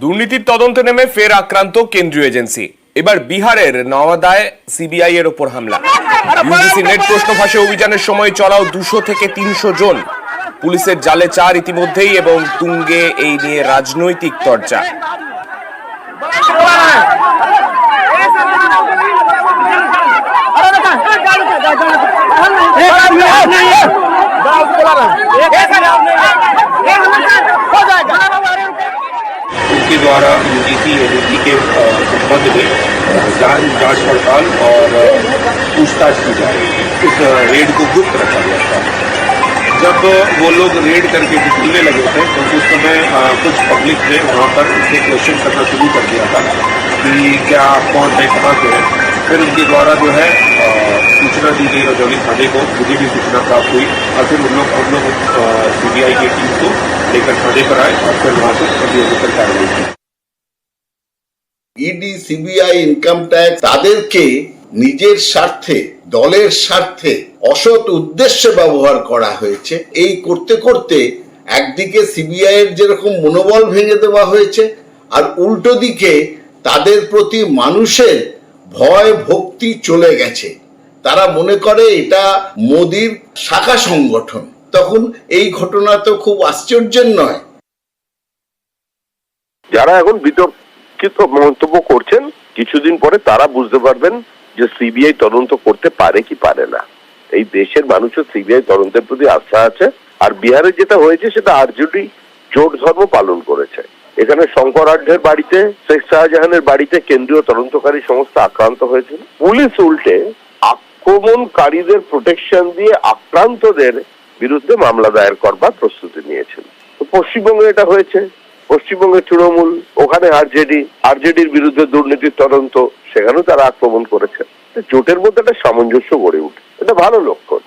দুর্নীতির তদন্তে নেমে ফের আক্রান্ত কেন্দ্রীয় এজেন্সি। এবার বিহারের নওয়াদায় সিবিআই এর ওপর হামলা। ইউজিসি নেট প্রশ্ন ফাঁসে অভিযানের সময় চড়াও 200 থেকে 300 জন। পুলিশের জালে 4 ইতিমধ্যেই এবং তুঙ্গে এই নিয়ে রাজনৈতিক চর্চা। उनके द्वारा यूजीसी एजेंसी के संबंध में जांच पड़ताल और पूछताछ की जा रही है। इस रेड को गुप्त रखा गया था। जब वो लोग रेड करके निकलने लगे थे तो उस समय कुछ पब्लिक ने वहाँ पर उनसे क्वेश्चन करना शुरू कर दिया था कि क्या आप कौन है, कहाँ से है। फिर उनके द्वारा जो है सूचना दी गई रजौली थाने को, मुझे भी सूचना प्राप्त हुई और फिर हम लोग सीबीआई की टीम को लेकर थाने पर आए और फिर वहाँ से अभियोजन कार्रवाई की। ইডি, সিবিআই, ইনকাম ট্যাক্স তাদেরকে নিজের স্বার্থে, দলের স্বার্থে অসৎ উদ্দেশ্যে ব্যবহার করা হয়েছে। এই করতে করতে একদিকে সিবিআই এর যেরকম মনোবল ভেঙে দেওয়া হয়েছে, আর উল্টো দিকে তাদের প্রতি মানুষের ভয় ভক্তি চলে গেছে। তারা মনে করে এটা মোদির শাখা সংগঠন। তখন এই ঘটনা তো খুব আশ্চর্যের নয়। যারা এখন বিতর্কিত মন্তব্য করছেন, কিছুদিন পরে তারা বুঝতে পারবেন যে সিবিআই তদন্ত করতে পারে কি পারে না। এই দেশের মানুষের সিবিআই তদন্তের প্রতি আস্থা আছে। আর বিহারে যেটা হয়েছে সেটা আরজেডি জোট ধর্ম পালন করেছে। এখানে শঙ্করাঢ্যের বাড়িতে, শেখ শাহজাহানের বাড়িতে কেন্দ্রীয় তদন্তকারী সংস্থা আক্রান্ত হয়েছিল। পুলিশ উল্টে আক্রমণকারীদের প্রোটেকশন দিয়ে আক্রান্তদের বিরুদ্ধে মামলা দায়ের করবার প্রস্তুতি নিয়েছিল। তো পশ্চিমবঙ্গে এটা হয়েছে। পশ্চিমবঙ্গের তৃণমূল, ওখানে আরজেডির বিরুদ্ধে দুর্নীতির তদন্ত, সেখানেও তারা আক্রমণ করেছে। জোটের মধ্যে একটা সামঞ্জস্য গড়ে উঠে, এটা ভালো লক্ষণ।